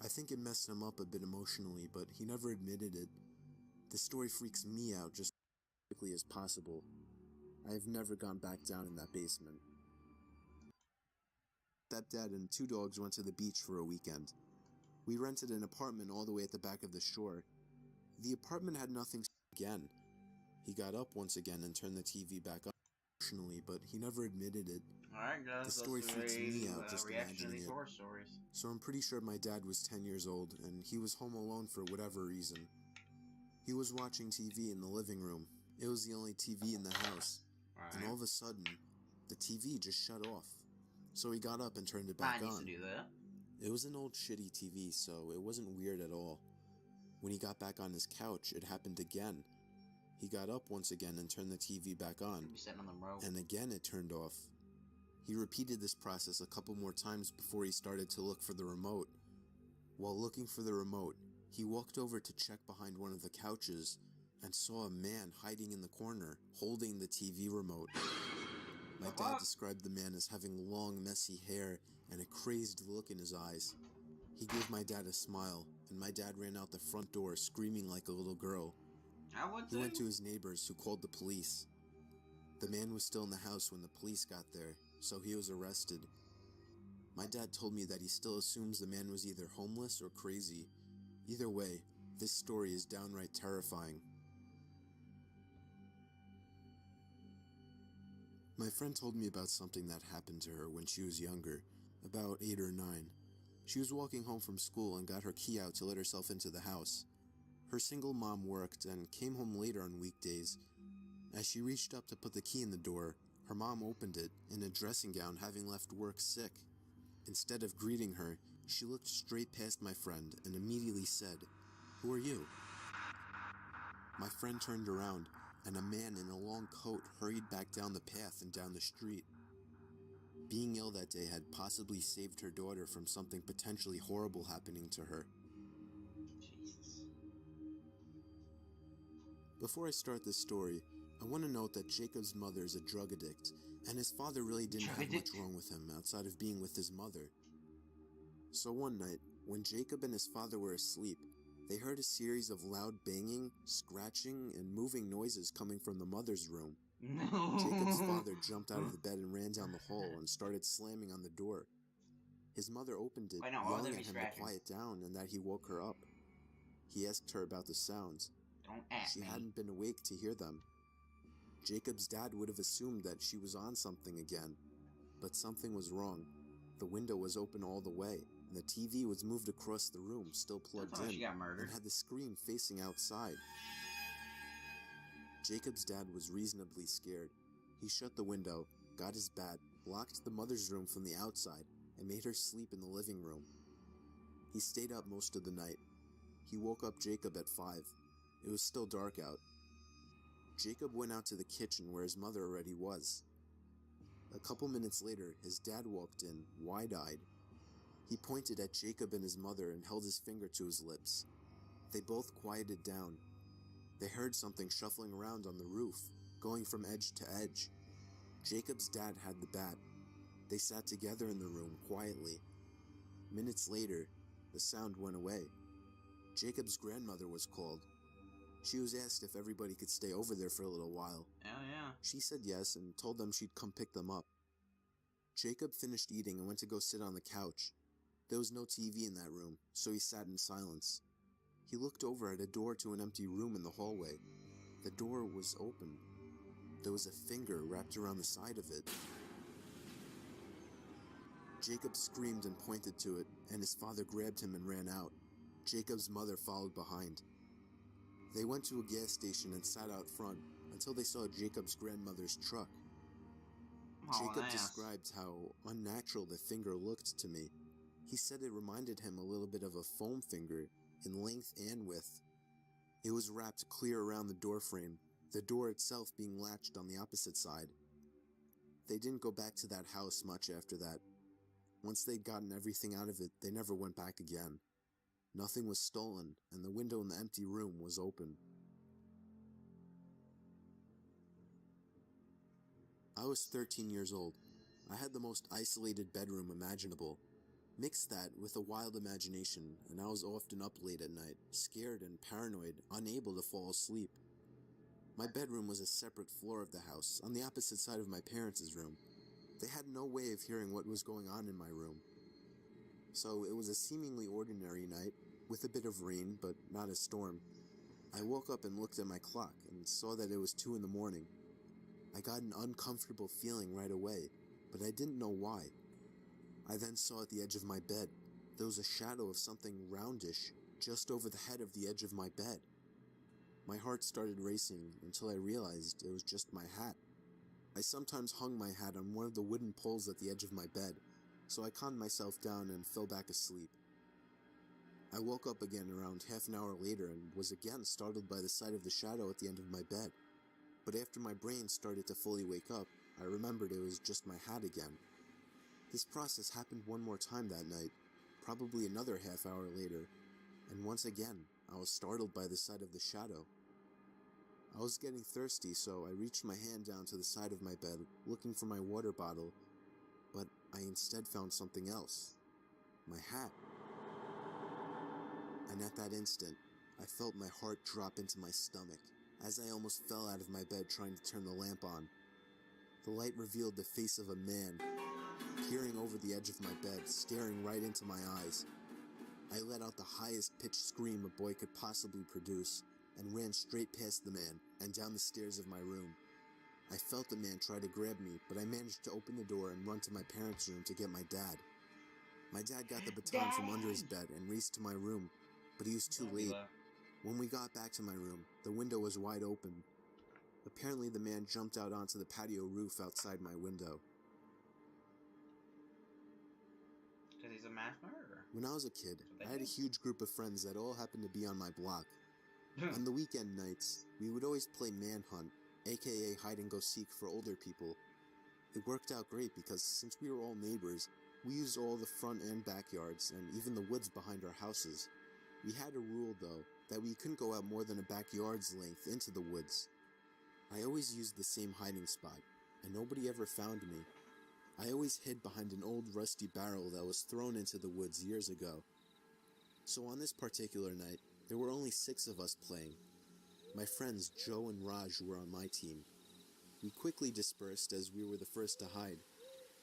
I think it messed him up a bit emotionally, but he never admitted it. This story freaks me out just as quickly as possible. I have never gone back down in that basement. Stepdad and 2 dogs went to the beach for a weekend. We rented an apartment all the way at the back of the shore. The apartment had nothing again. He got up once again and turned the TV back on emotionally, but he never admitted it. Alright guys, The story freaks me out just reaction to imagining these it. horror stories. So I'm pretty sure my dad was 10 years old and he was home alone for whatever reason. He was watching TV in the living room. It was the only TV in the house. And all of a sudden, the TV just shut off. So he got up and turned it back on. To do that. It was an old shitty TV, so it wasn't weird at all. When he got back on his couch, it happened again. He got up once again and turned the TV back on. And again it turned off. He repeated this process a couple more times before he started to look for the remote. While looking for the remote, he walked over to check behind one of the couches and saw a man hiding in the corner, holding the TV remote. My dad described the man as having long, messy hair and a crazed look in his eyes. He gave my dad a smile, and my dad ran out the front door screaming like a little girl. He went to his neighbors, who called the police. The man was still in the house when the police got there, so he was arrested. My dad told me that he still assumes the man was either homeless or crazy. Either way, this story is downright terrifying. My friend told me about something that happened to her when she was younger, about 8 or 9. She was walking home from school and got her key out to let herself into the house. Her single mom worked and came home later on weekdays. As she reached up to put the key in the door, her mom opened it in a dressing gown, having left work sick. Instead of greeting her, she looked straight past my friend and immediately said, "Who are you?" My friend turned around, and a man in a long coat hurried back down the path and down the street. Being ill that day had possibly saved her daughter from something potentially horrible happening to her. Jesus. Before I start this story, I want to note that Jacob's mother is a drug addict, and his father really didn't have much wrong with him outside of being with his mother. So one night, when Jacob and his father were asleep, they heard a series of loud banging, scratching, and moving noises coming from the mother's room. No. Jacob's father jumped out of the bed and ran down the hall and started slamming on the door. His mother opened it, yelling at him to quiet down and that he woke her up. He asked her about the sounds. Don't ask me. She hadn't been awake to hear them. Jacob's dad would have assumed that she was on something again, but something was wrong. The window was open all the way, and the TV was moved across the room, still plugged in, and had the screen facing outside. Jacob's dad was reasonably scared. He shut the window, got his bat, locked the mother's room from the outside, and made her sleep in the living room. He stayed up most of the night. He woke up Jacob at 5. It was still dark out. Jacob went out to the kitchen where his mother already was. A couple minutes later, his dad walked in, wide-eyed. He pointed at Jacob and his mother and held his finger to his lips. They both quieted down. They heard something shuffling around on the roof, going from edge to edge. Jacob's dad had the bat. They sat together in the room, quietly. Minutes later, the sound went away. Jacob's grandmother was called. She was asked if everybody could stay over there for a little while. Oh, yeah. She said yes and told them she'd come pick them up. Jacob finished eating and went to go sit on the couch. There was no TV in that room, so he sat in silence. He looked over at a door to an empty room in the hallway. The door was open. There was a finger wrapped around the side of it. Jacob screamed and pointed to it, and his father grabbed him and ran out. Jacob's mother followed behind. They went to a gas station and sat out front until they saw Jacob's grandmother's truck. Jacob described how unnatural the finger looked to me. He said it reminded him a little bit of a foam finger in length and width. It was wrapped clear around the door frame, the door itself being latched on the opposite side. They didn't go back to that house much after that. Once they'd gotten everything out of it, they never went back again. Nothing was stolen, and the window in the empty room was open. I was 13 years old. I had the most isolated bedroom imaginable. Mix that with a wild imagination, and I was often up late at night, scared and paranoid, unable to fall asleep. My bedroom was a separate floor of the house, on the opposite side of my parents' room. They had no way of hearing what was going on in my room. So it was a seemingly ordinary night, with a bit of rain, but not a storm. I woke up and looked at my clock, and saw that it was 2 in the morning. I got an uncomfortable feeling right away, but I didn't know why. I then saw at the edge of my bed, there was a shadow of something roundish, just over the head of the edge of my bed. My heart started racing until I realized it was just my hat. I sometimes hung my hat on one of the wooden poles at the edge of my bed, so I calmed myself down and fell back asleep. I woke up again around half an hour later and was again startled by the sight of the shadow at the end of my bed. But after my brain started to fully wake up, I remembered it was just my hat again. This process happened one more time that night, probably another half hour later, and once again, I was startled by the sight of the shadow. I was getting thirsty, so I reached my hand down to the side of my bed, looking for my water bottle, but I instead found something else. My hat. And at that instant, I felt my heart drop into my stomach, as I almost fell out of my bed trying to turn the lamp on. The light revealed the face of a man, peering over the edge of my bed, staring right into my eyes. I let out the highest pitched scream a boy could possibly produce, and ran straight past the man, and down the stairs of my room. I felt the man try to grab me, but I managed to open the door and run to my parents' room to get my dad. My dad got the baton from under his bed and raced to my room, but he was too late. When we got back to my room, the window was wide open. Apparently the man jumped out onto the patio roof outside my window. Because he's a mass murderer. When I was a kid, I had a huge group of friends that all happened to be on my block. On the weekend nights, we would always play manhunt, aka hide-and-go-seek for older people. It worked out great because since we were all neighbors, we used all the front and backyards, and even the woods behind our houses. We had a rule, though, that we couldn't go out more than a backyard's length into the woods. I always used the same hiding spot, and nobody ever found me. I always hid behind an old rusty barrel that was thrown into the woods years ago. So on this particular night, there were only 6 of us playing. My friends Joe and Raj were on my team. We quickly dispersed as we were the first to hide.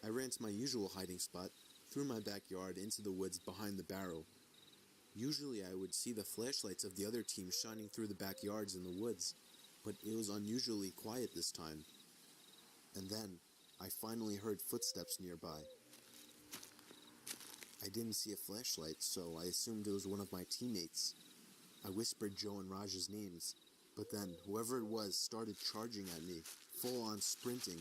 I ran to my usual hiding spot, through my backyard into the woods behind the barrel. Usually I would see the flashlights of the other team shining through the backyards in the woods, but it was unusually quiet this time. And then, I finally heard footsteps nearby. I didn't see a flashlight, so I assumed it was one of my teammates. I whispered Joe and Raj's names, but then whoever it was started charging at me, full on sprinting.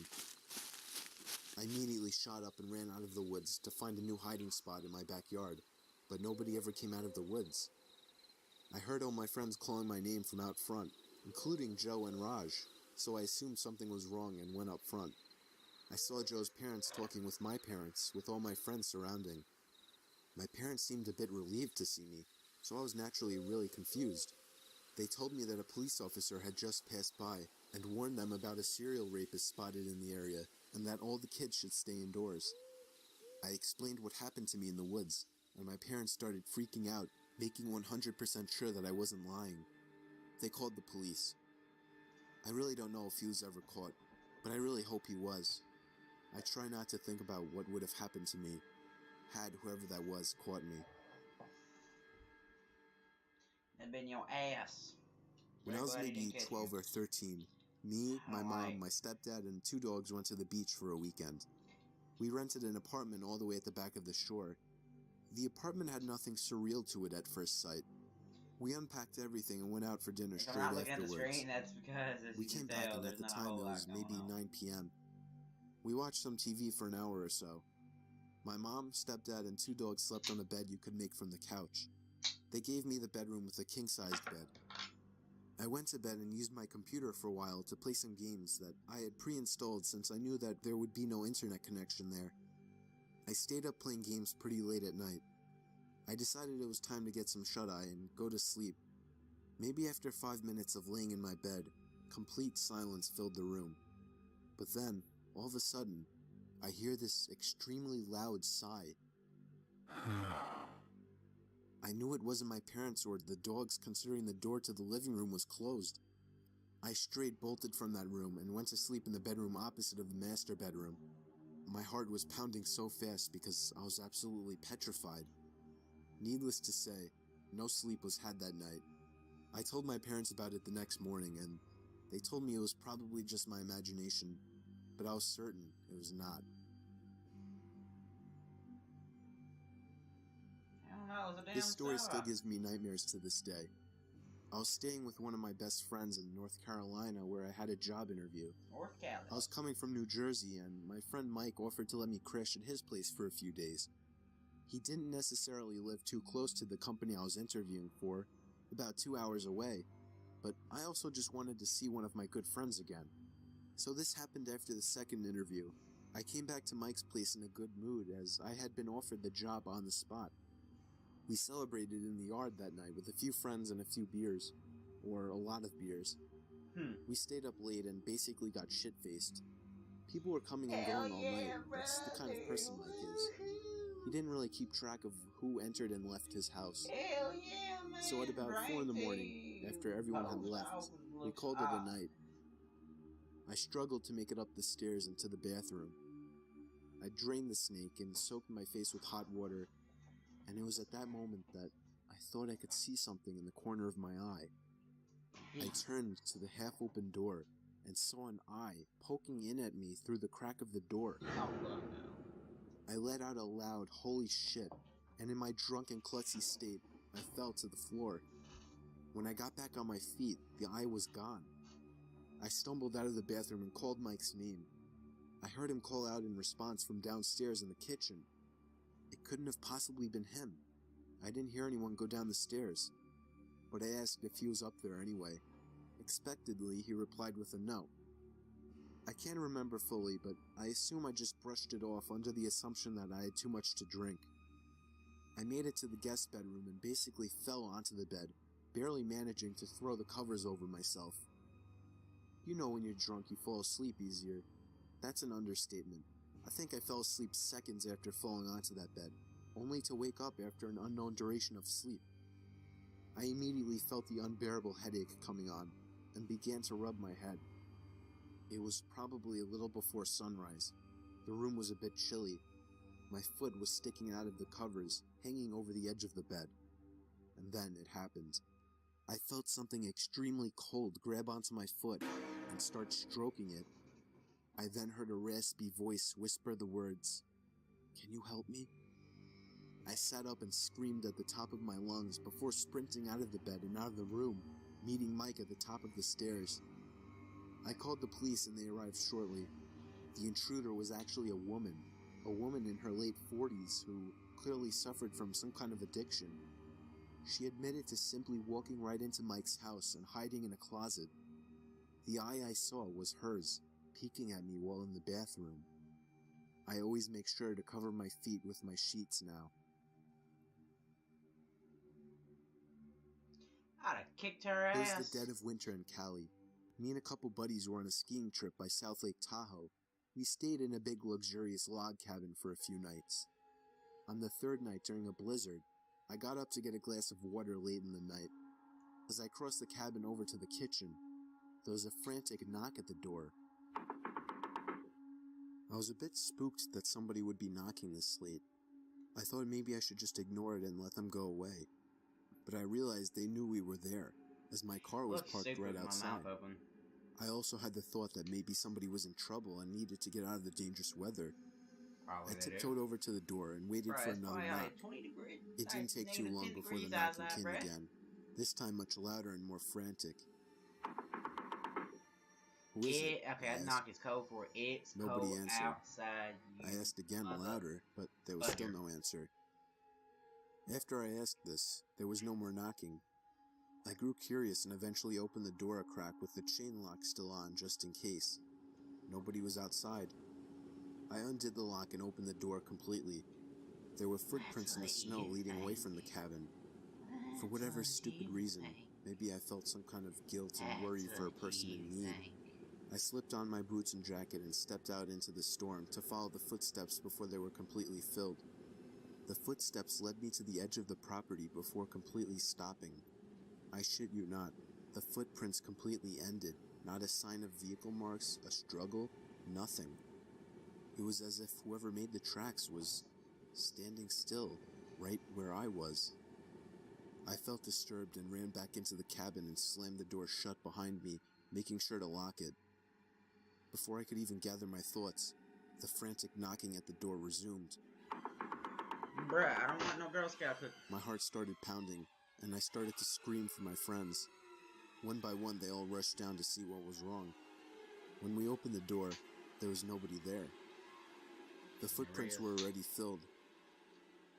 I immediately shot up and ran out of the woods to find a new hiding spot in my backyard, but nobody ever came out of the woods. I heard all my friends calling my name from out front, including Joe and Raj, so I assumed something was wrong and went up front. I saw Joe's parents talking with my parents, with all my friends surrounding. My parents seemed a bit relieved to see me, so I was naturally really confused. They told me that a police officer had just passed by and warned them about a serial rapist spotted in the area and that all the kids should stay indoors. I explained what happened to me in the woods, and my parents started freaking out, making 100% sure that I wasn't lying. They called the police. I really don't know if he was ever caught, but I really hope he was. I try not to think about what would have happened to me had whoever that was caught me. It'd been your ass. When I was maybe 12 or 13, me, my mom, my stepdad, and 2 dogs went to the beach for a weekend. We rented an apartment all the way at the back of the shore. The apartment had nothing surreal to it at first sight. We unpacked everything and went out for dinner straight afterwards. We came back and at the time it was maybe 9 p.m. We watched some TV for an hour or so. My mom, stepdad, and 2 dogs slept on a bed you could make from the couch. They gave me the bedroom with a king-sized bed. I went to bed and used my computer for a while to play some games that I had pre-installed since I knew that there would be no internet connection there. I stayed up playing games pretty late at night. I decided it was time to get some shut-eye and go to sleep. Maybe after 5 minutes of laying in my bed, complete silence filled the room. But then, all of a sudden, I hear this extremely loud sigh. I knew it wasn't my parents or the dogs, considering the door to the living room was closed. I straight bolted from that room and went to sleep in the bedroom opposite of the master bedroom. My heart was pounding so fast because I was absolutely petrified. Needless to say, no sleep was had that night. I told my parents about it the next morning, and they told me it was probably just my imagination, but I was certain it was not. I don't know, it was a damn This story still setup. gives me nightmares to this day. I was staying with one of my best friends in North Carolina where I had a job interview. North Cali. I was coming from New Jersey, and my friend Mike offered to let me crash at his place for a few days. He didn't necessarily live too close to the company I was interviewing for, about 2 hours away, but I also just wanted to see one of my good friends again. So this happened after the second interview. I came back to Mike's place in a good mood as I had been offered the job on the spot. We celebrated in the yard that night with a few friends and a few beers, or a lot of beers. We stayed up late and basically got shit-faced. People were coming and going all night. That's the kind of person Mike is. He didn't really keep track of who entered and left his house. Hell yeah, man. So at about 4 in the morning, after everyone had left, we called it a night. I struggled to make it up the stairs and to the bathroom. I drained the snake and soaked my face with hot water, and it was at that moment that I thought I could see something in the corner of my eye. I turned to the half-open door and saw an eye poking in at me through the crack of the door. I let out a loud, holy shit, and in my drunken, klutzy state, I fell to the floor. When I got back on my feet, the eye was gone. I stumbled out of the bathroom and called Mike's name. I heard him call out in response from downstairs in the kitchen. It couldn't have possibly been him. I didn't hear anyone go down the stairs, but I asked if he was up there anyway. Expectedly, he replied with a no. I can't remember fully, but I assume I just brushed it off under the assumption that I had too much to drink. I made it to the guest bedroom and basically fell onto the bed, barely managing to throw the covers over myself. You know when you're drunk you fall asleep easier. That's an understatement. I think I fell asleep seconds after falling onto that bed, only to wake up after an unknown duration of sleep. I immediately felt the unbearable headache coming on, and began to rub my head. It was probably a little before sunrise. The room was a bit chilly. My foot was sticking out of the covers, hanging over the edge of the bed. And then it happened. I felt something extremely cold grab onto my foot and start stroking it. I then heard a raspy voice whisper the words, "Can you help me?" I sat up and screamed at the top of my lungs before sprinting out of the bed and out of the room, meeting Mike at the top of the stairs. I called the police and they arrived shortly. The intruder was actually a woman in her late 40s who clearly suffered from some kind of addiction. She admitted to simply walking right into Mike's house and hiding in a closet. The eye I saw was hers, peeking at me while in the bathroom. I always make sure to cover my feet with my sheets now. I'd have kicked her It ass. was the dead of winter in Cali. Me and a couple buddies were on a skiing trip by South Lake Tahoe. We stayed in a big luxurious log cabin for a few nights. On the third night during a blizzard, I got up to get a glass of water late in the night. As I crossed the cabin over to the kitchen, there was a frantic knock at the door. I was a bit spooked that somebody would be knocking this late. I thought maybe I should just ignore it and let them go away. But I realized they knew we were there, as my car was parked right outside. I also had the thought that maybe somebody was in trouble and needed to get out of the dangerous weather. I tiptoed over to the door and waited for another knock. It didn't take too long before the knocking came again, this time much louder and more frantic. Who is it? Okay, that knock is code for it's Nobody cold answered. outside. I asked again louder, but there was still no answer. After I asked this, there was no more knocking. I grew curious and eventually opened the door a crack with the chain lock still on just in case. Nobody was outside. I undid the lock and opened the door completely. There were footprints in the snow leading away from the cabin. For whatever stupid reason, maybe I felt some kind of guilt and worry for a person in need. I slipped on my boots and jacket and stepped out into the storm to follow the footsteps before they were completely filled. The footsteps led me to the edge of the property before completely stopping. I shit you not, the footprints completely ended, not a sign of vehicle marks, a struggle, nothing. It was as if whoever made the tracks was standing still, right where I was. I felt disturbed and ran back into the cabin and slammed the door shut behind me, making sure to lock it. Before I could even gather my thoughts, the frantic knocking at the door resumed. Bruh, I don't want no Girl Scout cookie. My heart started pounding, and I started to scream for my friends. One by one, they all rushed down to see what was wrong. When we opened the door, there was nobody there. The footprints were already filled.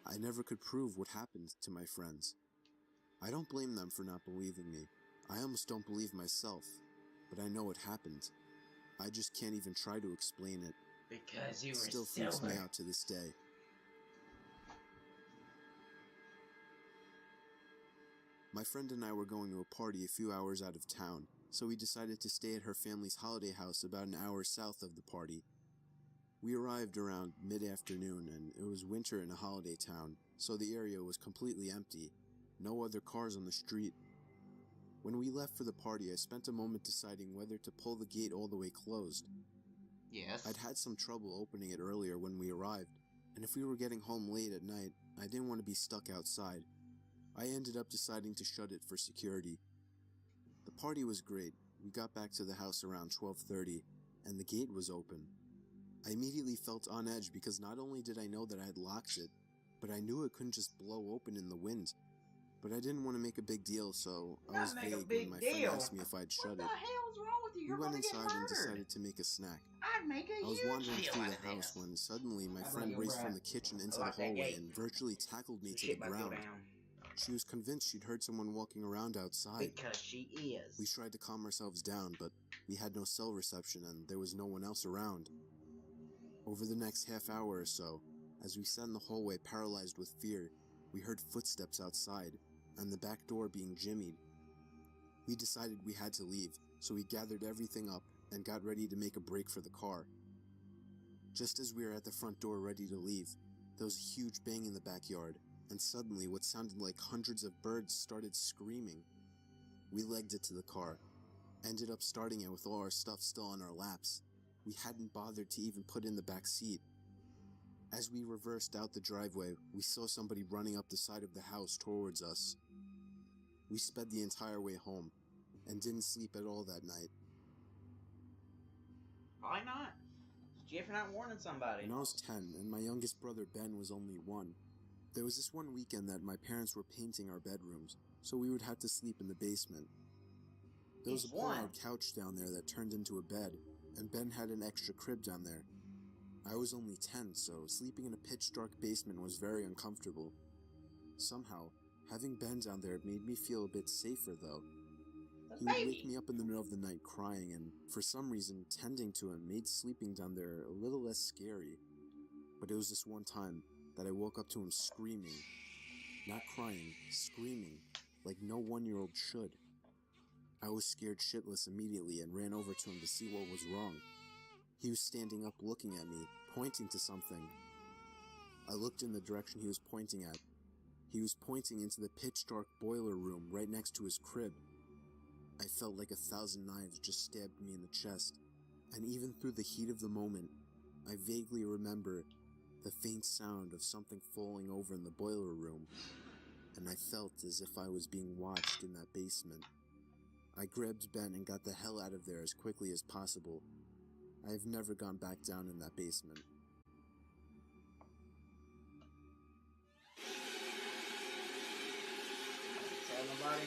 I never could prove what happened to my friends. I don't blame them for not believing me. I almost don't believe myself, but I know it happened. I just can't even try to explain it. Because you were Still freaks me out to this day. My friend and I were going to a party a few hours out of town, so we decided to stay at her family's holiday house about an hour south of the party. We arrived around mid-afternoon, and it was winter in a holiday town, so the area was completely empty. No other cars on the street. When we left for the party, I spent a moment deciding whether to pull the gate all the way closed. Yes. I'd had some trouble opening it earlier when we arrived, and if we were getting home late at night, I didn't want to be stuck outside. I ended up deciding to shut it for security. The party was great. We got back to the house around 12:30, and the gate was open. I immediately felt on edge because not only did I know that I had locked it, but I knew it couldn't just blow open in the wind. But I didn't want to make a big deal, so I was vague when my friend asked me if I'd shut it. What the hell's wrong with you? We went inside and decided to make a snack. I'd make a I was huge wandering deal through out the of house this. when suddenly my I friend know, raced bruh. from the kitchen into the Lock that hallway gate. and virtually tackled me to the Shit about to go ground. down. She was convinced she'd heard someone walking around outside. Because she is. We tried to calm ourselves down, but we had no cell reception and there was no one else around. Over the next half hour or so, as we sat in the hallway paralyzed with fear, we heard footsteps outside and the back door being jimmied. We decided we had to leave, so we gathered everything up and got ready to make a break for the car. Just as we were at the front door ready to leave, there was a huge bang in the backyard, and suddenly what sounded like hundreds of birds started screaming. We legged it to the car, ended up starting it with all our stuff still on our laps. We hadn't bothered to even put in the back seat. As we reversed out the driveway, we saw somebody running up the side of the house towards us. We sped the entire way home, and didn't sleep at all that night. Why not? Gee, if you're not warning somebody. When I was 10, and my youngest brother Ben was only 1, there was this one weekend that my parents were painting our bedrooms, so we would have to sleep in the basement. There was a pull-out couch down there that turned into a bed, and Ben had an extra crib down there. I was only 10, so sleeping in a pitch-dark basement was very uncomfortable. Somehow, having Ben down there made me feel a bit safer, though. He would wake me up in the middle of the night crying, and for some reason, tending to him made sleeping down there a little less scary. But it was this one time that I woke up to him screaming. Not crying, screaming, like no 1-year-old should. I was scared shitless immediately and ran over to him to see what was wrong. He was standing up looking at me, pointing to something. I looked in the direction he was pointing at. He was pointing into the pitch-dark boiler room right next to his crib. I felt like 1,000 knives just stabbed me in the chest, and even through the heat of the moment, I vaguely remember the faint sound of something falling over in the boiler room, and I felt as if I was being watched in that basement. I grabbed Ben and got the hell out of there as quickly as possible. I have never gone back down in that basement. Tell nobody.